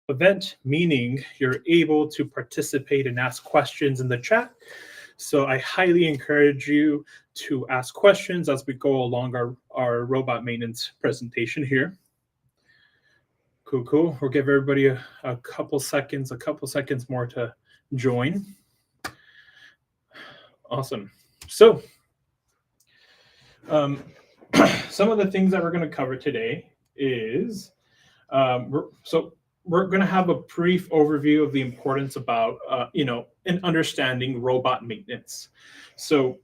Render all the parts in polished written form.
event, meaning you're able to participate and ask questions in the chat. So I highly encourage you to ask questions as we go along our robot maintenance presentation here. Cool. We'll give everybody a couple seconds more to join. Awesome. So some of the things that we're going to cover today is we're going to have a brief overview of the importance about in understanding robot maintenance. So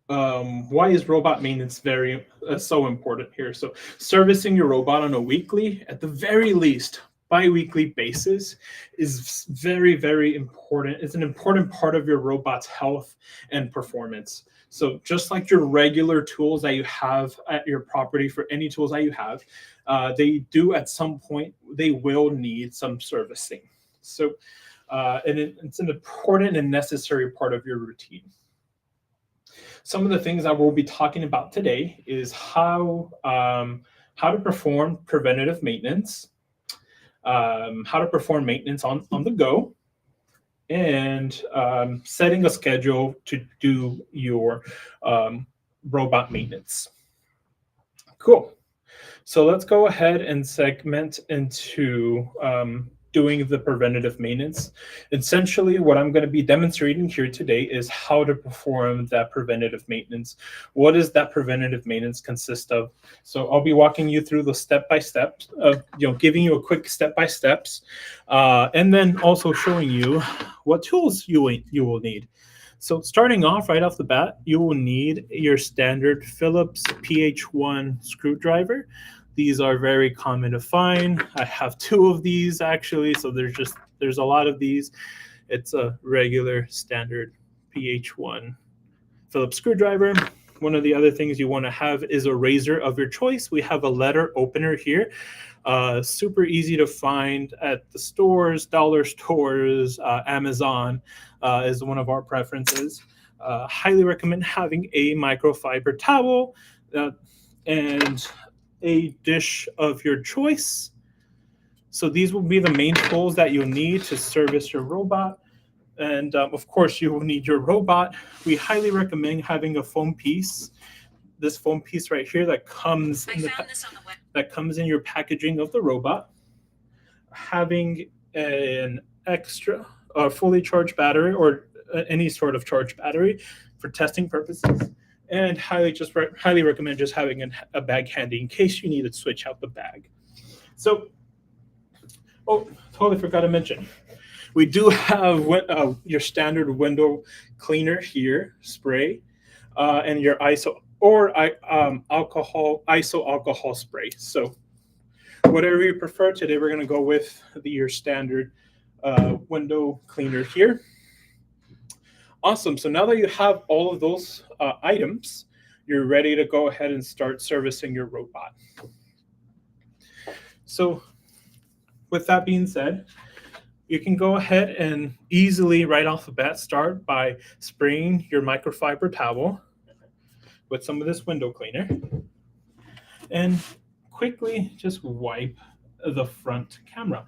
why is robot maintenance very so important here? So servicing your robot on a weekly, at the very least bi-weekly basis, is very, very important. It's an important part of your robot's health and performance. So just like your regular tools that you have at your property, for any tools that you have, they do at some point, they will need some servicing. So and it's an important and necessary part of your routine. Some of the things that we'll be talking about today is how to perform preventative maintenance, how to perform maintenance on the go, and setting a schedule to do your robot maintenance. Cool. So let's go ahead and segment into doing the preventative maintenance. Essentially, what I'm going to be demonstrating here today is how to perform that preventative maintenance. What does that preventative maintenance consist of? So I'll be walking you through the step-by-step of, giving you a quick step-by-steps, and then also showing you what tools you will need. So starting off right off the bat, you will need your standard Phillips PH1 screwdriver. These are very common to find. I have two of these actually, so there's a lot of these. It's a regular standard PH1 Phillips screwdriver. One of the other things you want to have is a razor of your choice. We have a letter opener here. Super easy to find at the stores, dollar stores, Amazon is one of our preferences. Highly recommend having a microfiber towel and a dish of your choice. So these will be the main tools that you'll need to service your robot. And of course, you will need your robot. We highly recommend having a foam piece. This foam piece right here that comes in your packaging of the robot. Having an extra fully charged battery or any sort of charged battery for testing purposes. And highly recommend just having a bag handy in case you need to switch out the bag. So, totally forgot to mention, we do have your standard window cleaner here, spray, and your iso alcohol spray. So whatever you prefer, today we're going to go with your standard window cleaner here. Awesome. So now that you have all of those items, you're ready to go ahead and start servicing your robot. So with that being said, you can go ahead and easily right off the bat start by spraying your microfiber towel with some of this window cleaner and quickly just wipe the front camera.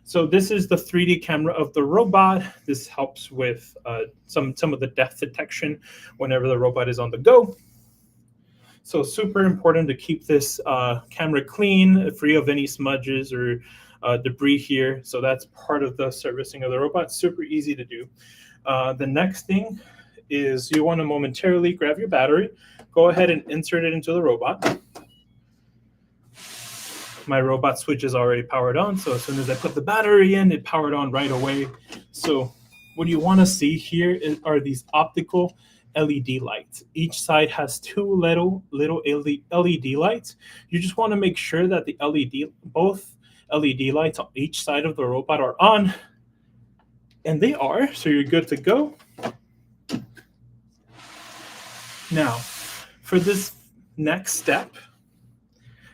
So this is the 3D camera of the robot. This helps with some of the depth detection whenever the robot is on the go. So super important to keep this camera clean, free of any smudges or debris here. So that's part of the servicing of the robot. Super easy to do. The next thing is you want to momentarily grab your battery, go ahead and insert it into the robot. My robot switch is already powered on, so as soon as I put the battery in, it powered on right away. So what you want to see here are these optical LED lights. Each side has two little LED lights. You just want to make sure that both LED lights on each side of the robot are on, and they are, so you're good to go. Now, for this next step,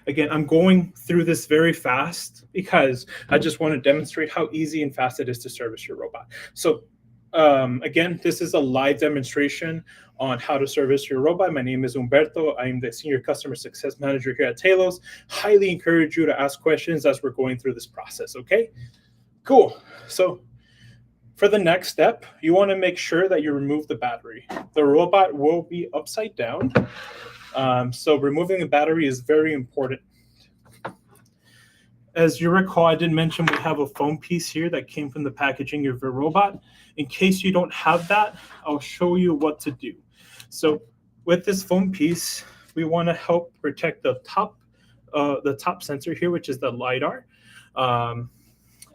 again, I'm going through this very fast because I just want to demonstrate how easy and fast it is to service your robot. So Again, this is a live demonstration on how to service your robot. My name is Humberto. I'm the Senior Customer Success Manager here at Tailos. Highly encourage you to ask questions as we're going through this process, okay? Cool. So for the next step, you want to make sure that you remove the battery. The robot will be upside down, so removing the battery is very important. As you recall, I did mention we have a foam piece here that came from the packaging of your robot. In case you don't have that, I'll show you what to do. So with this foam piece, we want to help protect the top sensor here, which is the LiDAR,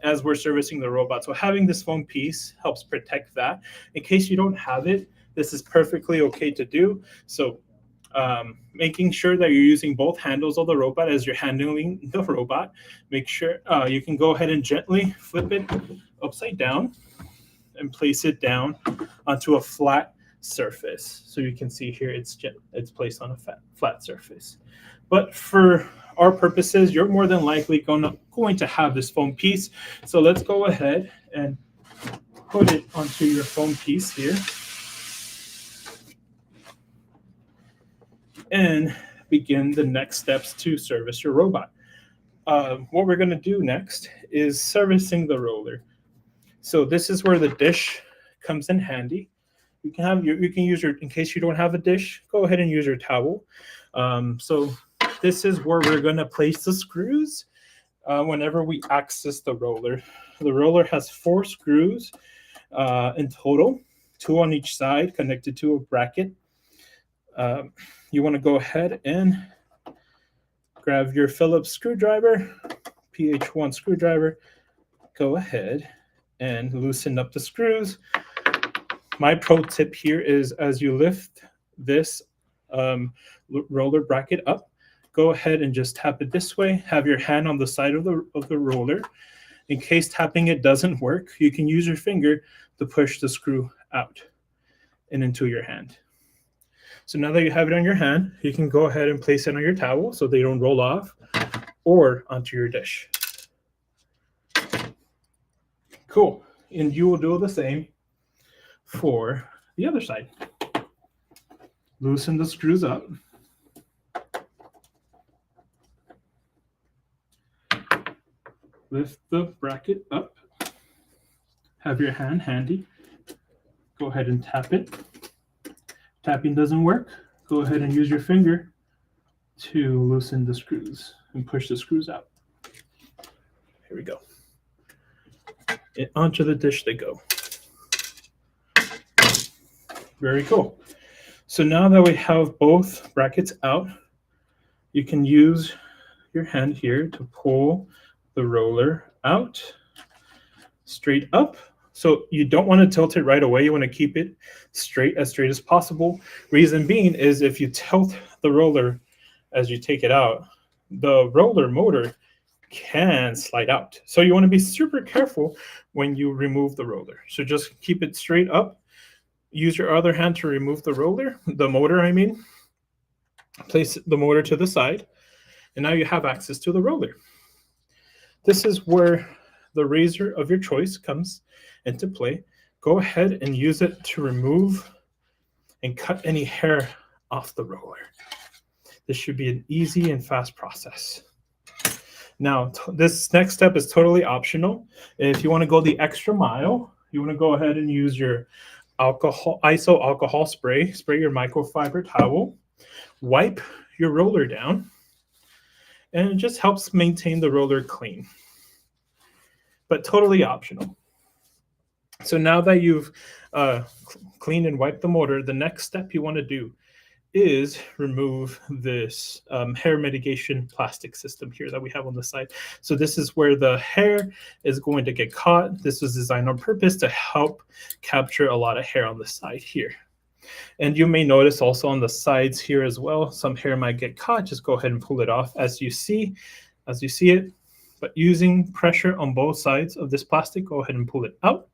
as we're servicing the robot. So having this foam piece helps protect that. In case you don't have it, this is perfectly okay to do. So making sure that you're using both handles of the robot as you're handling the robot. Make sure you can go ahead and gently flip it upside down and place it down onto a flat surface. So you can see here it's placed on a flat surface. But for our purposes, you're more than likely going to have this foam piece. So let's go ahead and put it onto your foam piece here. And begin the next steps to service your robot. What we're going to do next is servicing the roller. So this is where the dish comes in handy. You can use your, in case you don't have a dish, go ahead and use your towel. So this is where we're going to place the screws whenever we access the roller. The roller has 4 screws in total, 2 on each side connected to a bracket. You want to go ahead and grab your Phillips screwdriver, PH1 screwdriver. Go ahead and loosen up the screws. My pro tip here is as you lift this roller bracket up, go ahead and just tap it this way. Have your hand on the side of the roller. In case tapping it doesn't work, you can use your finger to push the screw out and into your hand. So now that you have it on your hand, you can go ahead and place it on your towel so they don't roll off or onto your dish. Cool. And you will do the same for the other side. Loosen the screws up. Lift the bracket up. Have your hand handy. Go ahead and tap it. Tapping doesn't work, go ahead and use your finger to loosen the screws and push the screws out. Here we go. And onto the dish they go. Very cool. So now that we have both brackets out, you can use your hand here to pull the roller out straight up. So you don't want to tilt it right away. You want to keep it straight as possible. Reason being is if you tilt the roller as you take it out, the roller motor can slide out. So you want to be super careful when you remove the roller. So just keep it straight up. Use your other hand to remove the motor, I mean. Place the motor to the side. And now you have access to the roller. This is where the razor of your choice comes into play. Go ahead and use it to remove and cut any hair off the roller. This should be an easy and fast process. Now, this next step is totally optional. If you want to go the extra mile, you want to go ahead and use your iso alcohol spray. Spray your microfiber towel. Wipe your roller down. And it just helps maintain the roller clean. But totally optional. So now that you've cleaned and wiped the motor, the next step you want to do is remove this hair mitigation plastic system here that we have on the side. So this is where the hair is going to get caught. This was designed on purpose to help capture a lot of hair on the side here. And you may notice also on the sides here as well, some hair might get caught. Just go ahead and pull it off as you see it. But using pressure on both sides of this plastic, go ahead and pull it out.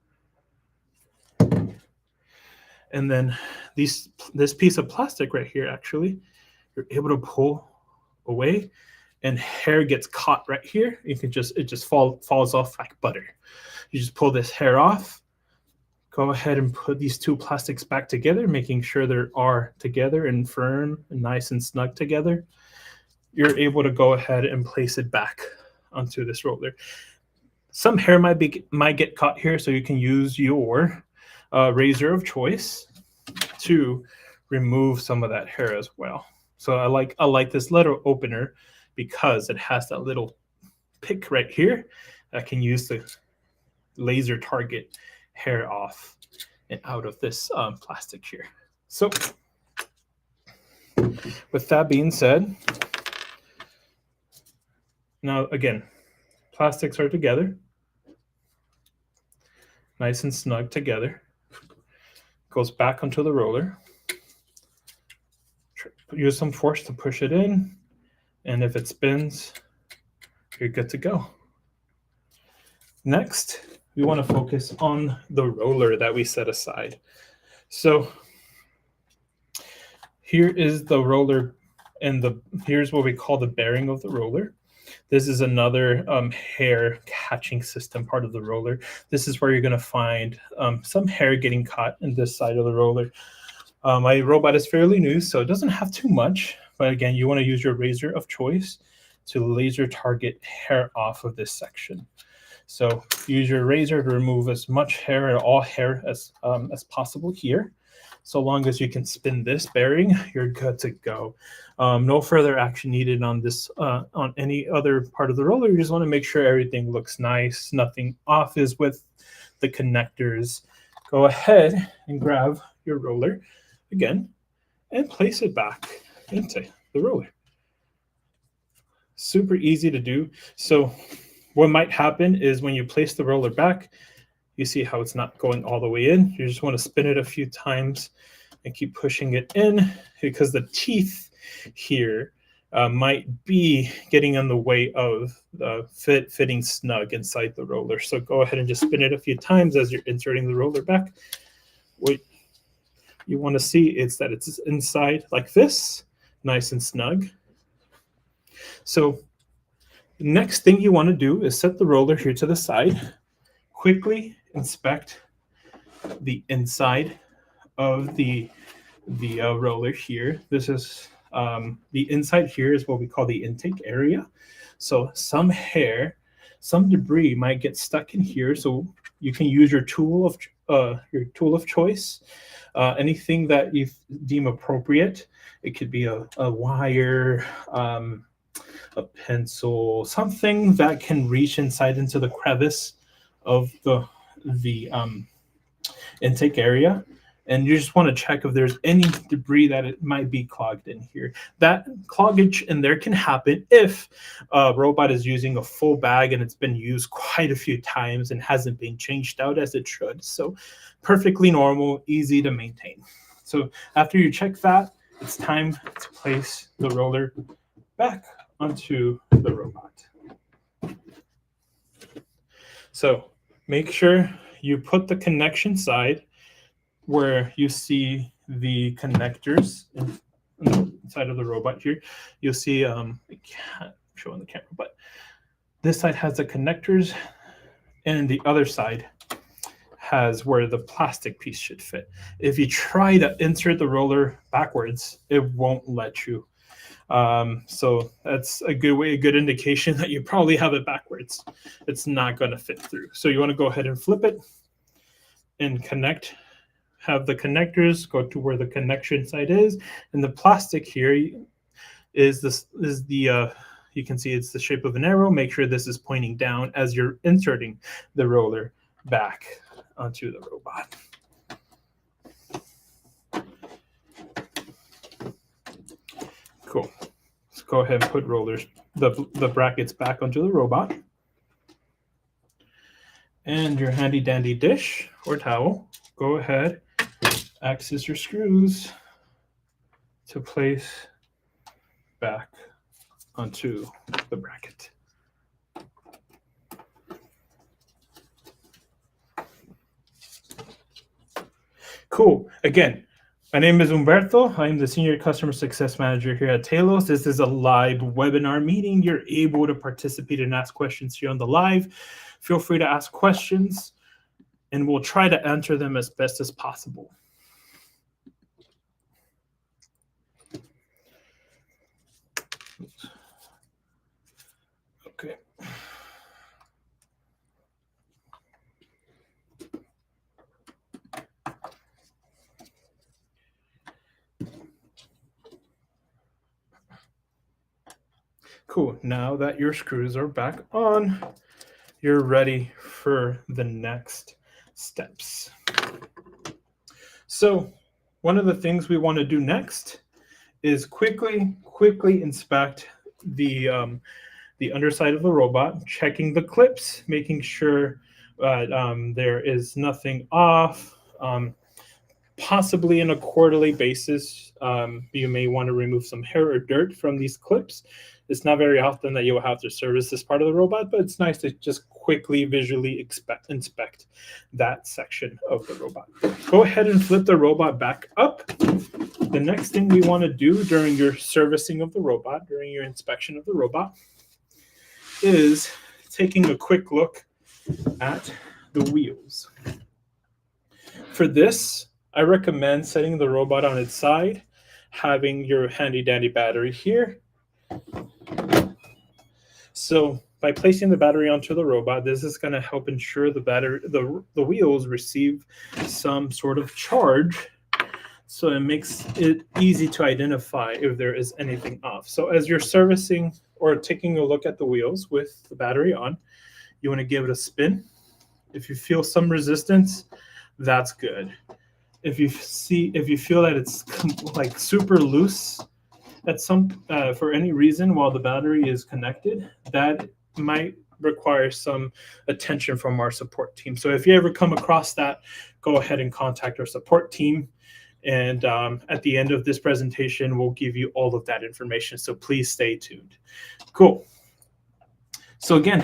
And then this piece of plastic right here, actually, you're able to pull away and hair gets caught right here. You can it just falls off like butter. You just pull this hair off, Go ahead and put these two plastics back together, making sure they are together and firm and nice and snug together. You're able to go ahead and place it back onto this roller. Some hair might get caught here, so you can use your razor of choice to remove some of that hair as well. So I like this little opener because it has that little pick right here. I can use the laser target hair off and out of this plastic here. So with that being said, now again, plastics are together, nice and snug together. Goes back onto the roller. Use some force to push it in, and if it spins, you're good to go. Next, we want to focus on the roller that we set aside. So here is the roller, and here's what we call the bearing of the roller. This is another hair catching system part of the roller. This is where you're going to find some hair getting caught in this side of the roller. My robot is fairly new, so it doesn't have too much. But again, you want to use your razor of choice to laser target hair off of this section. So use your razor to remove as much hair or all hair as possible here. So long as you can spin this bearing, you're good to go. No further action needed on this on any other part of the roller. You just want to make sure everything looks nice, nothing off is with the connectors. Go ahead and grab your roller again and place it back into the roller. Super easy to do. So what might happen is when you place the roller back, you see how it's not going all the way in. You just want to spin it a few times and keep pushing it in because the teeth here might be getting in the way of the fitting snug inside the roller. So go ahead and just spin it a few times as you're inserting the roller back. What you want to see is that it's inside like this, nice and snug. So the next thing you want to do is set the roller here to the side. Quickly inspect the inside of the roller here. This is the inside here is what we call the intake area. So some hair, some debris might get stuck in here. So you can use your tool of choice. Anything that you deem appropriate. It could be a wire, a pencil, something that can reach inside into the crevice of the intake area, and you just want to check if there's any debris that it might be clogged in here. That cloggage in there can happen if a robot is using a full bag and it's been used quite a few times and hasn't been changed out as it should. So perfectly normal, easy to maintain. So after you check that, it's time to place the roller back onto the robot. So make sure you put the connection side where you see the connectors in the side of the robot here. You'll see, I can't show on the camera, but this side has the connectors and the other side has where the plastic piece should fit. If you try to insert the roller backwards, it won't let you. So that's a good indication that you probably have it backwards. It's not going to fit through. So you want to go ahead and flip it and connect, have the connectors go to where the connection side is. And the plastic here is you can see it's the shape of an arrow. Make sure this is pointing down as you're inserting the roller back onto the robot. Cool. Let's go ahead and put the brackets back onto the robot. And your handy dandy dish or towel, go ahead, access your screws to place back onto the bracket. Cool. Again, my name is Humberto. I'm the Senior Customer Success Manager here at Tailos. This is a live webinar meeting. You're able to participate and ask questions here on the live. Feel free to ask questions. and we'll try to answer them as best as possible. Okay. Cool. Now that your screws are back on, you're ready for the next steps. So one of the things we want to do next is quickly inspect the underside of the robot, checking the clips, making sure there is nothing off. Possibly on a quarterly basis, you may want to remove some hair or dirt from these clips. It's not very often that you'll have to service this part of the robot, but it's nice to just quickly visually inspect that section of the robot. Go ahead and flip the robot back up. The next thing we want to do during your servicing of the robot, during your inspection of the robot, is taking a quick look at the wheels. For this, I recommend setting the robot on its side, having your handy dandy battery here. So by placing the battery onto the robot, this is going to help ensure the wheels receive some sort of charge. So it makes it easy to identify if there is anything off. So as you're servicing or taking a look at the wheels with the battery on, you want to give it a spin. If you feel some resistance, that's good. If you feel that it's like super loose at for any reason while the battery is connected, that might require some attention from our support team. So if you ever come across that, go ahead and contact our support team. And at the end of this presentation, we'll give you all of that information. So please stay tuned. Cool. So again,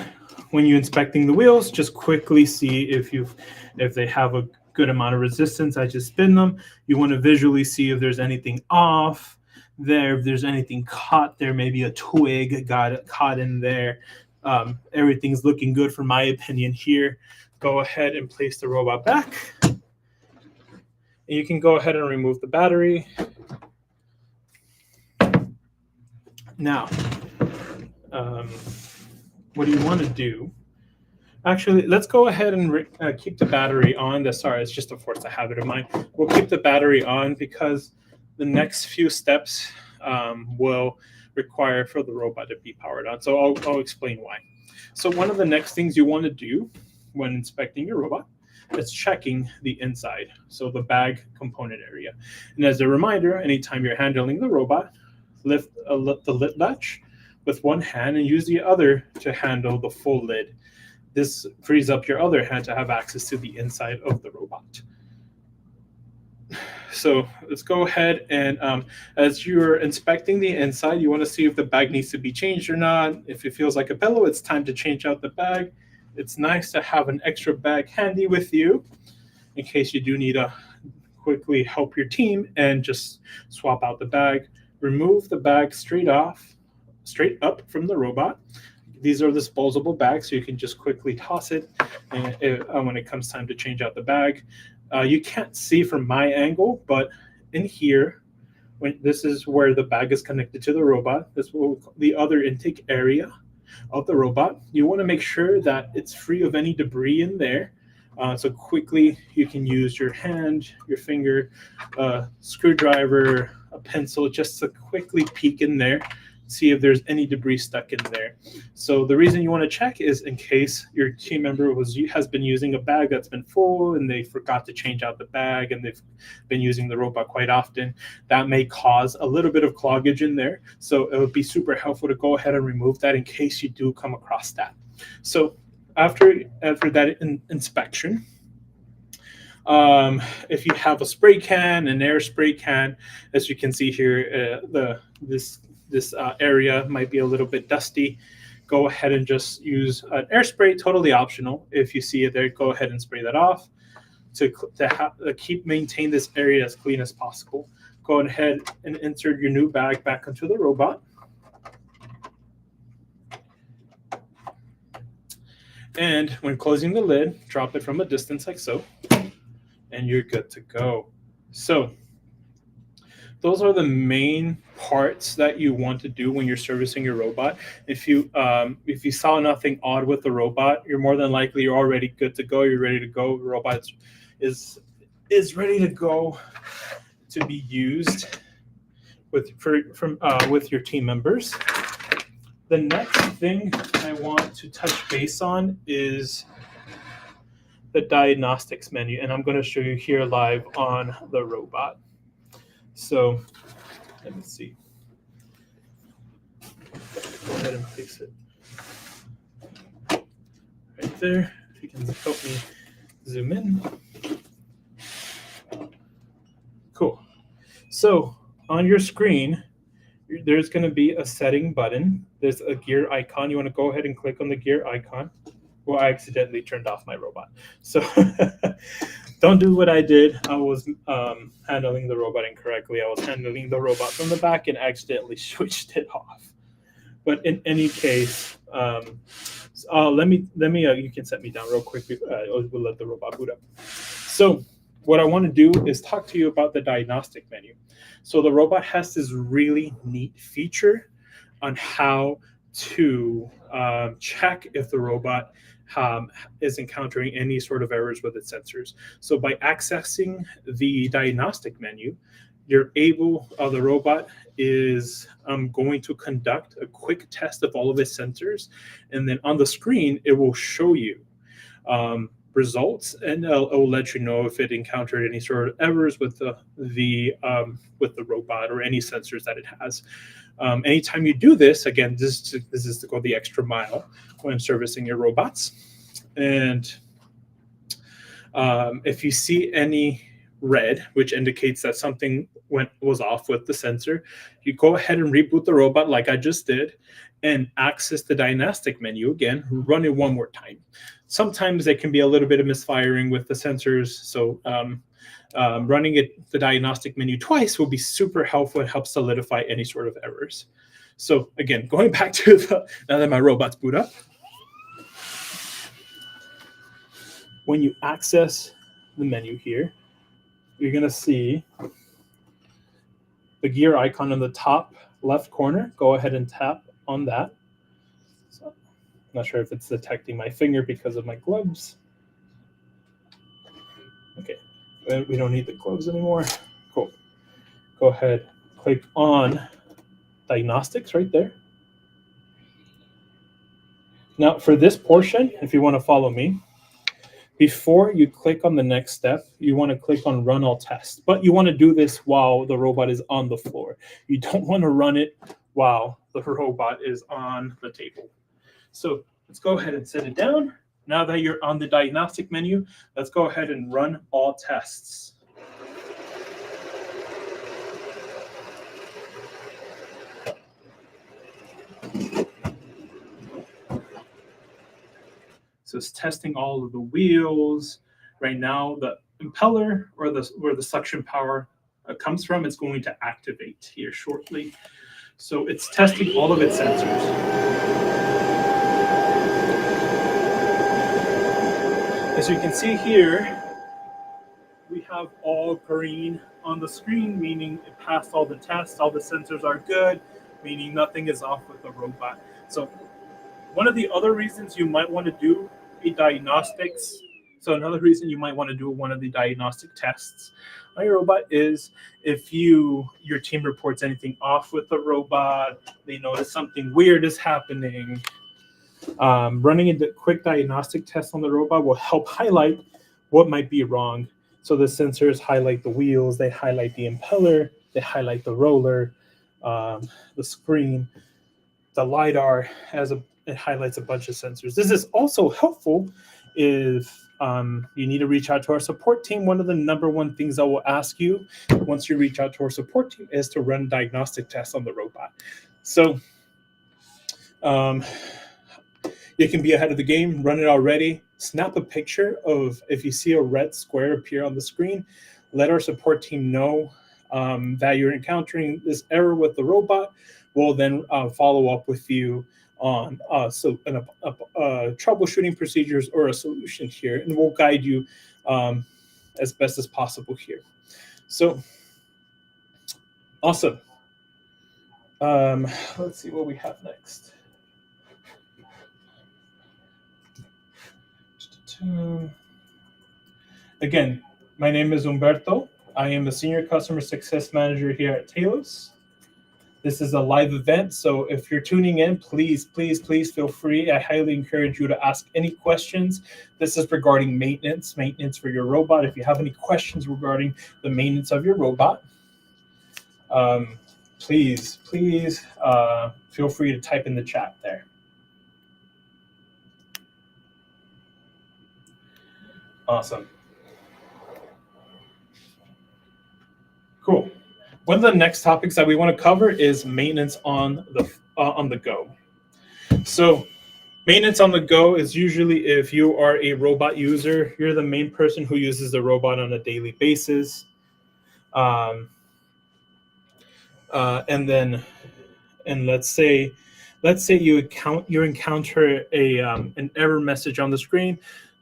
when you're inspecting the wheels, just quickly see if they have a good amount of resistance. I just spin them. You want to visually see if there's anything off there, if there's anything caught there, maybe a twig got caught in there. Everything's looking good from my opinion here. Go ahead and place the robot back. And you can go ahead and remove the battery. Now, what do you want to do? Actually, let's go ahead and keep the battery on. Sorry, it's just a force of habit of mine. We'll keep the battery on because the next few steps will require for the robot to be powered on. So I'll explain why. So one of the next things you want to do when inspecting your robot is checking the inside, so the bag component area. And as a reminder, anytime you're handling the robot, lift the lid latch with one hand and use the other to handle the full lid. This frees up your other hand to have access to the inside of the robot. So let's go ahead and as you're inspecting the inside, you want to see if the bag needs to be changed or not. If it feels like a pillow, it's time to change out the bag. It's nice to have an extra bag handy with you in case you do need to quickly help your team and just swap out the bag. Remove the bag straight up from the robot. These are disposable bags, so you can just quickly toss it when it comes time to change out the bag. You can't see from my angle, but in here, this is where the bag is connected to the robot. This will the other intake area of the robot. You want to make sure that it's free of any debris in there. So quickly, you can use your hand, your finger, screwdriver, a pencil, just to quickly peek in there, see if there's any debris stuck in there. So the reason you want to check is in case your team member has been using a bag that's been full and they forgot to change out the bag and they've been using the robot quite often. That may cause a little bit of cloggage in there. So it would be super helpful to go ahead and remove that in case you do come across that. So after that inspection, if you have a spray can, an air spray can, as you can see here, this area might be a little bit dusty. Go ahead and just use an air spray, totally optional. If you see it there, go ahead and spray that off to maintain this area as clean as possible. Go ahead and insert your new bag back into the robot. And when closing the lid, drop it from a distance like so, and you're good to go. So those are the main parts that you want to do when you're servicing your robot. If you saw nothing odd with the robot, you're more than likely you're already good to go. You're ready to go. The robot is ready to go to be used with your team members. The next thing I want to touch base on is the diagnostics menu, and I'm going to show you here live on the robot. So let me see. Go ahead and fix it right there. If you can help me zoom in. Cool. So on your screen, there's going to be a setting button. There's a gear icon. You want to go ahead and click on the gear icon. Well, I accidentally turned off my robot. So don't do what I did. I was handling the robot incorrectly. I was handling the robot from the back and accidentally switched it off. But in any case, let me. You can set me down real quick. We'll let the robot boot up. So what I want to do is talk to you about the diagnostic menu. So the robot has this really neat feature on how to check if the robot is encountering any sort of errors with its sensors. So by accessing the diagnostic menu, you're able, the robot is going to conduct a quick test of all of its sensors. And then on the screen, it will show you results, and it will let you know if it encountered any sort of errors with the robot or any sensors that it has. Anytime you do this, again, this is to go the extra mile when servicing your robots. And if you see any red, which indicates that something was off with the sensor, you go ahead and reboot the robot like I just did and access the diagnostic menu again, run it one more time. Sometimes there can be a little bit of misfiring with the sensors, so running the diagnostic menu twice will be super helpful and help solidify any sort of errors. So again, going back to now that my robot's boot up, when you access the menu here, you're going to see the gear icon in the top left corner. Go ahead and tap on that. So, I'm not sure if it's detecting my finger because of my gloves. Okay, we don't need the gloves anymore. Cool. Go ahead, click on diagnostics right there. Now for this portion, if you want to follow me, before you click on the next step, you want to click on run all tests, but you want to do this while the robot is on the floor. You don't want to run it while the robot is on the table. So let's go ahead and set it down. Now that you're on the diagnostic menu, let's go ahead and run all tests. So it's testing all of the wheels. Right now, the impeller or where the suction power comes from is going to activate here shortly. So it's testing all of its sensors. As you can see here, we have all green on the screen, meaning it passed all the tests, all the sensors are good, meaning nothing is off with the robot. So one of the other reasons you might want to do another reason you might want to do one of the diagnostic tests on your robot is if your team reports anything off with the robot, they notice something weird is happening. Running a quick diagnostic test on the robot will help highlight what might be wrong. So the sensors highlight the wheels, they highlight the impeller, they highlight the roller, the screen, the LiDAR, it highlights a bunch of sensors. This is also helpful if you need to reach out to our support team. One of the number one things I will ask you once you reach out to our support team is to run diagnostic tests on the robot. So you can be ahead of the game, run it already. Snap a picture of if you see a red square appear on the screen. Let our support team know that you're encountering this error with the robot. We'll then follow up with you on troubleshooting procedures or a solution here, and we'll guide you as best as possible here. So awesome. Let's see what we have next. Again, my name is Humberto. I am the Senior Customer Success Manager here at Tailos. This is a live event, so if you're tuning in, please feel free. I highly encourage you to ask any questions. This is regarding maintenance for your robot. If you have any questions regarding the maintenance of your robot, please feel free to type in the chat there. Awesome. Cool. One of the next topics that we want to cover is maintenance on the go. So maintenance on the go is usually if you are a robot user, you're the main person who uses the robot on a daily basis. And let's say you encounter an error message on the screen.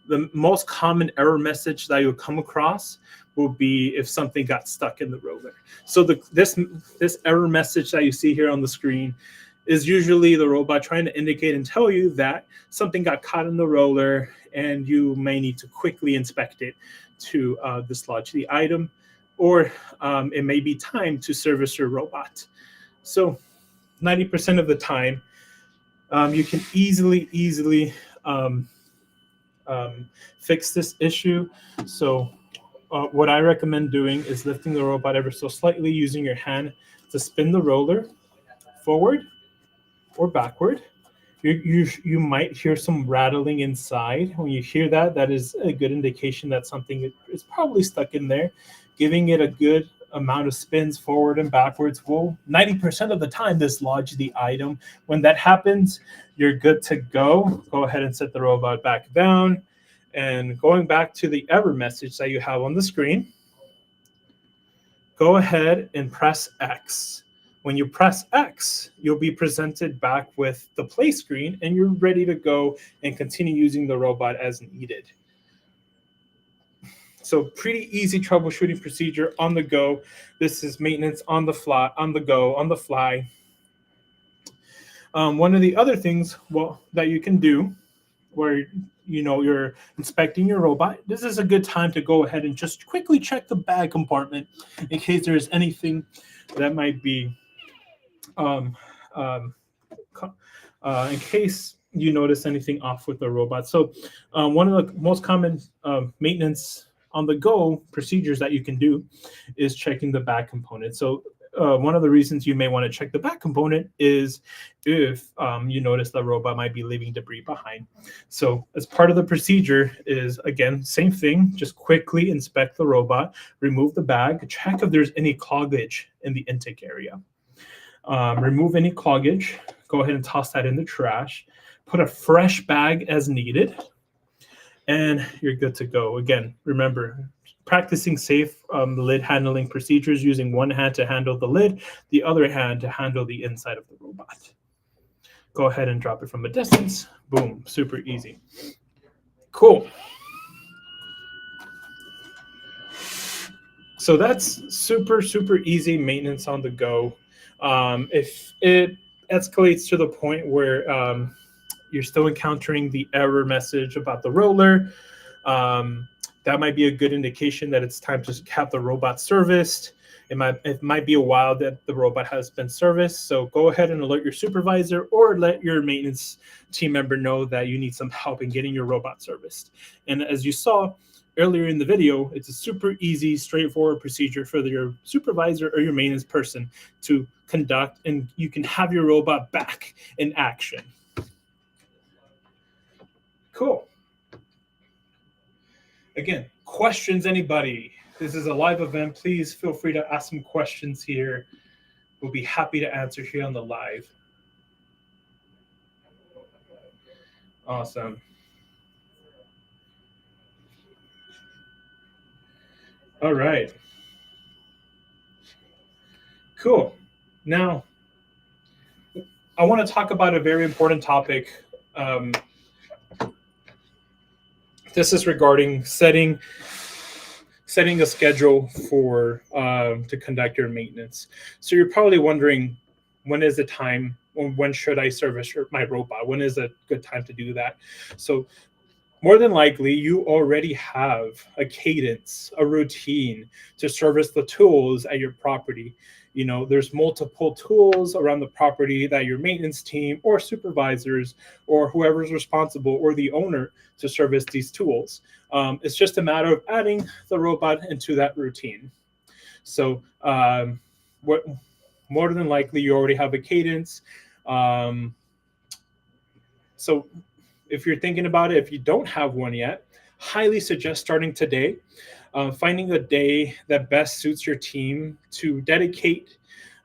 The most common error message that you'll come across will be if something got stuck in the roller. So this error message that you see here on the screen is usually the robot trying to indicate and tell you that something got caught in the roller and you may need to quickly inspect it to dislodge the item, or it may be time to service your robot. So 90% of the time, you can easily fix this issue. So what I recommend doing is lifting the robot ever so slightly, using your hand to spin the roller forward or backward. You might hear some rattling inside. When you hear that, that is a good indication that something is probably stuck in there. Giving it a good amount of spins forward and backwards will 90% of the time dislodge the item. When that happens, you're good to go. Go ahead and set the robot back down. And going back to the error message that you have on the screen, go ahead and press X. When you press X, you'll be presented back with the play screen and you're ready to go and continue using the robot as needed. So pretty easy troubleshooting procedure on the go. This is maintenance on the fly, on the go, on the fly. One of the other things that you can do where you're inspecting your robot, this is a good time to go ahead and just quickly check the bag compartment in case there's anything that might be in case you notice anything off with the robot. So one of the most common maintenance on the go procedures that you can do is checking the back component. So one of the reasons you may want to check the back component is if you notice the robot might be leaving debris behind. So as part of the procedure is, again, same thing, just quickly inspect the robot, remove the bag, check if there's any cloggage in the intake area. Remove any cloggage, go ahead and toss that in the trash, put a fresh bag as needed, and you're good to go. Again, remember, practicing safe lid handling procedures, using one hand to handle the lid, the other hand to handle the inside of the robot. Go ahead and drop it from a distance. Boom, super easy. Cool. So that's super easy maintenance on the go. If it escalates to the point where you're still encountering the error message about the roller, that might be a good indication that it's time to have the robot serviced. It might be a while that the robot has been serviced. So go ahead and alert your supervisor or let your maintenance team member know that you need some help in getting your robot serviced. And as you saw earlier in the video, it's a super easy, straightforward procedure for your supervisor or your maintenance person to conduct, and you can have your robot back in action. Cool. Again, questions, anybody? This is a live event. Please feel free to ask some questions here. We'll be happy to answer here on the live. Awesome. All right. Cool. Now, I want to talk about a very important topic. Um, this is regarding setting a schedule for to conduct your maintenance. So you're probably wondering, when is the time? When should I service my robot? When is a good time to do that? So more than likely, you already have a cadence, a routine to service the tools at your property. There's multiple tools around the property that your maintenance team or supervisors or whoever's responsible or the owner to service these tools. It's just a matter of adding the robot into that routine. So, what more than likely you already have a cadence. Um, so if you're thinking about it, if you don't have one yet, highly suggest starting today, finding a day that best suits your team to dedicate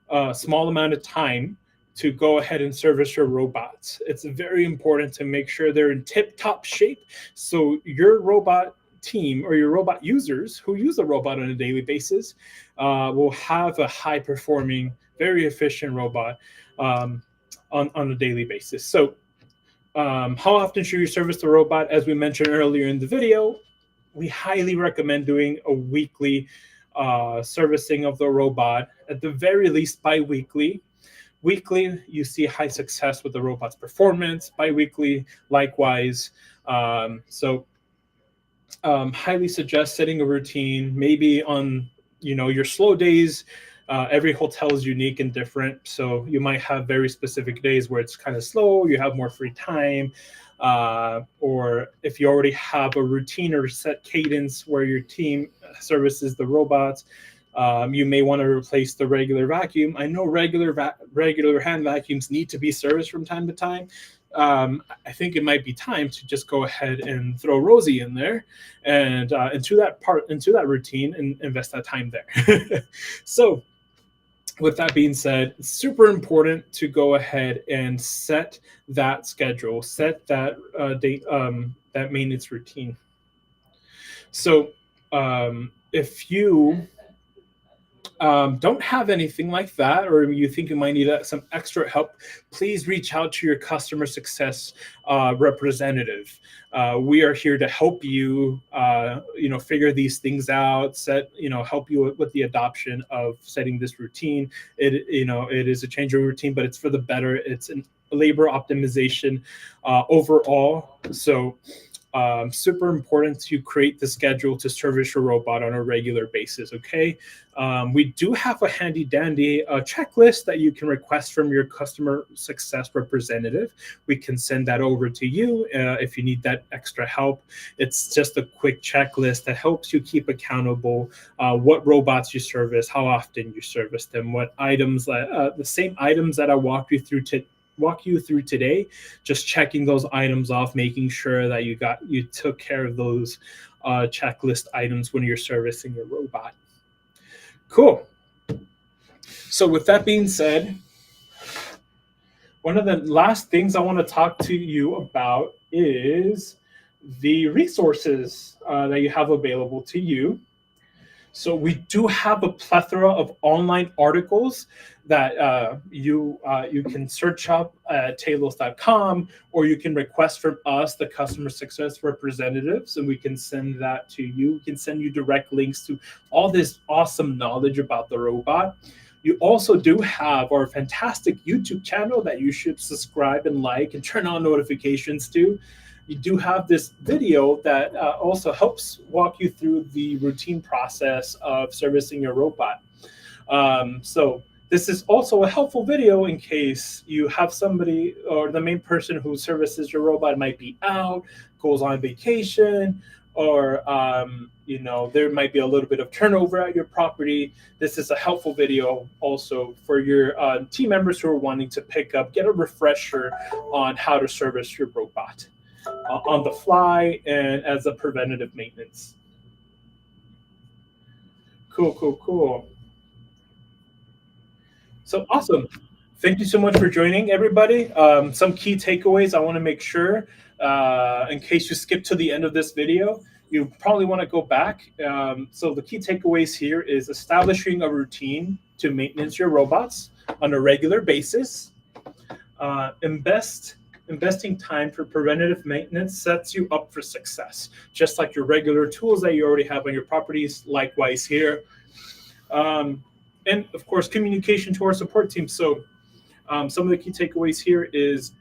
a small amount of time to go ahead and service your robots. It's very important to make sure they're in tip-top shape so your robot team or your robot users who use the robot on a daily basis will have a high-performing, very efficient robot on a daily basis. So how often should you service the robot? As we mentioned earlier in the video, we highly recommend doing a weekly servicing of the robot, at the very least bi-weekly. Weekly, you see high success with the robot's performance. Bi-weekly, likewise. Highly suggest setting a routine, maybe on your slow days. Every hotel is unique and different, so you might have very specific days where it's kind of slow, you have more free time, or if you already have a routine or set cadence where your team services the robots, you may want to replace the regular vacuum. I know regular hand vacuums need to be serviced from time to time. I think it might be time to just go ahead and throw Rosie in there and into that routine and invest that time there. So with that being said, it's super important to go ahead and set that schedule, set that date, that maintenance routine. So if you don't have anything like that, or you think you might need some extra help, please reach out to your customer success representative. We are here to help you, figure these things out, help you with the adoption of setting this routine. It is a change of routine, but it's for the better. It's a labor optimization overall. So super important to create the schedule to service your robot on a regular basis. Okay, we do have a handy dandy checklist that you can request from your customer success representative. We can send that over to you if you need that extra help. It's just a quick checklist that helps you keep accountable what robots you service, how often you service them, what items, the same items that I walk you through today, just checking those items off, making sure that you took care of those checklist items when you're servicing your robot. Cool. So with that being said, one of the last things I want to talk to you about is the resources that you have available to you. So we do have a plethora of online articles that you can search up at Tailos.com, or you can request from us, the customer success representatives, and we can send that to you. We can send you direct links to all this awesome knowledge about the robot. You also do have our fantastic YouTube channel that you should subscribe and like and turn on notifications to. You do have this video that also helps walk you through the routine process of servicing your robot. So this is also a helpful video in case you have somebody, or the main person who services your robot might be out, goes on vacation, or there might be a little bit of turnover at your property. This is a helpful video also for your team members who are wanting to get a refresher on how to service your robot on the fly and as a preventative maintenance. Cool. So awesome. Thank you so much for joining, everybody. Some key takeaways I want to make sure, in case you skip to the end of this video, you probably want to go back. So the key takeaways here is establishing a routine to maintenance your robots on a regular basis. Investing time for preventative maintenance sets you up for success, just like your regular tools that you already have on your properties. Likewise here. And of course, communication to our support team. So some of the key takeaways here is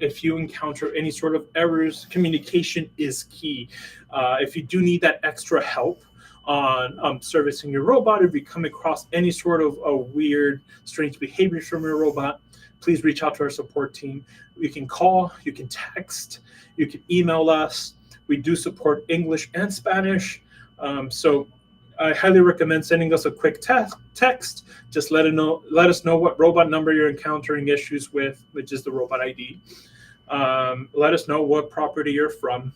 if you encounter any sort of errors, communication is key. If you do need that extra help on servicing your robot, if you come across any sort of weird, strange behaviors from your robot, please reach out to our support team. You can call, you can text, you can email us. We do support English and Spanish. So I highly recommend sending us a quick text. Just let us know what robot number you're encountering issues with, which is the robot ID. Let us know what property you're from,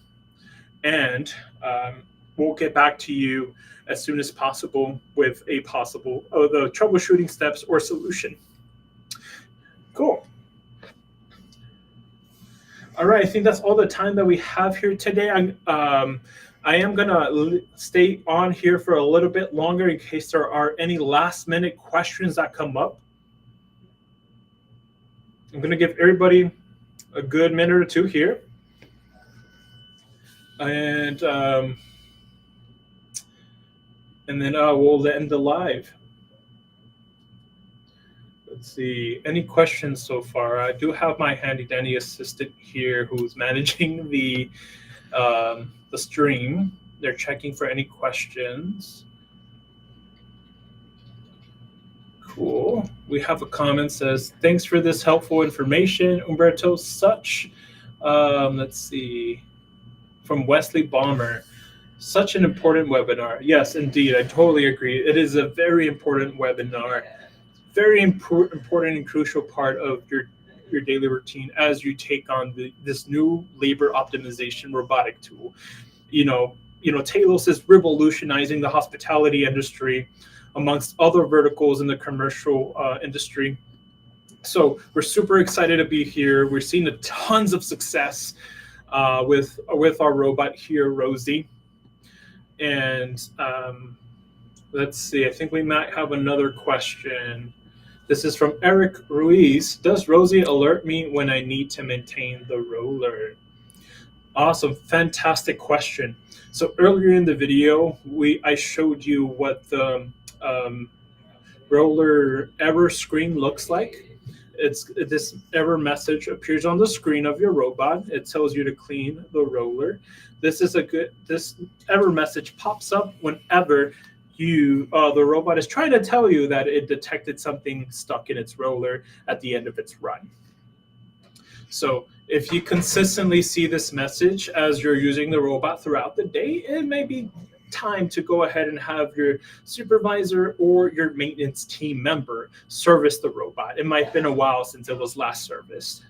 and we'll get back to you as soon as possible with the troubleshooting steps or solution. Cool. All right, I think that's all the time that we have here today. I am going to stay on here for a little bit longer in case there are any last-minute questions that come up. I'm going to give everybody a good minute or two here. And then we'll end the live. Let's see, any questions so far? I do have my handy-dandy assistant here who's managing the stream. They're checking for any questions. Cool. We have a comment says, thanks for this helpful information, Humberto. Let's see, from Wesley Balmer. Such an important webinar. Yes, indeed. I totally agree. It is a very important webinar. Very important and crucial part of your daily routine as you take on this new labor optimization robotic tool. Tailos is revolutionizing the hospitality industry amongst other verticals in the commercial industry. So we're super excited to be here. We're seeing tons of success with our robot here, Rosie. And let's see, I think we might have another question. This is from Eric Ruiz. Does Rosie alert me when I need to maintain the roller? Awesome, fantastic question. So earlier in the video, I showed you what the roller error screen looks like. This error message appears on the screen of your robot. It tells you to clean the roller. This error message pops up whenever the robot is trying to tell you that it detected something stuck in its roller at the end of its run. So if you consistently see this message as you're using the robot throughout the day, it may be time to go ahead and have your supervisor or your maintenance team member service the robot. It might have been a while since it was last serviced.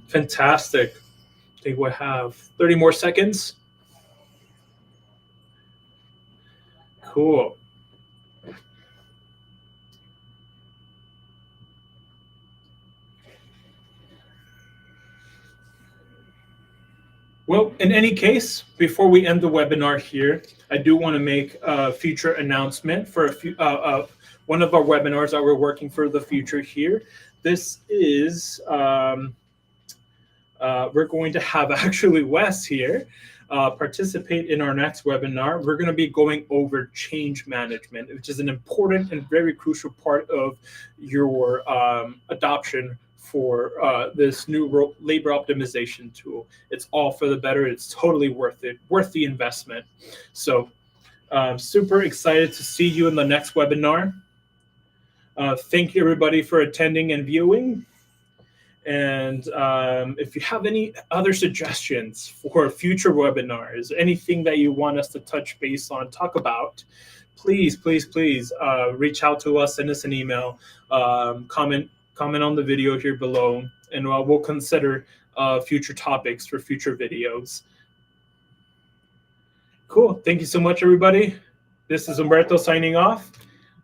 Fantastic. I think we'll have 30 more seconds. Cool. Well, in any case, before we end the webinar here, I do want to make a future announcement for one of our webinars that we're working for the future here. This is, we're going to have actually Wes here participate in our next webinar. We're going to be going over change management, which is an important and very crucial part of your adoption for this new labor optimization tool. It's all for the better. It's totally worth it, worth the investment. So super excited to see you in the next webinar. Thank you everybody for attending and viewing. And if you have any other suggestions for future webinars, anything that you want us to touch base on, talk about, please reach out to us, send us an email, comment on the video here below, and we'll consider future topics for future videos. Cool. Thank you so much, everybody. This is Humberto signing off.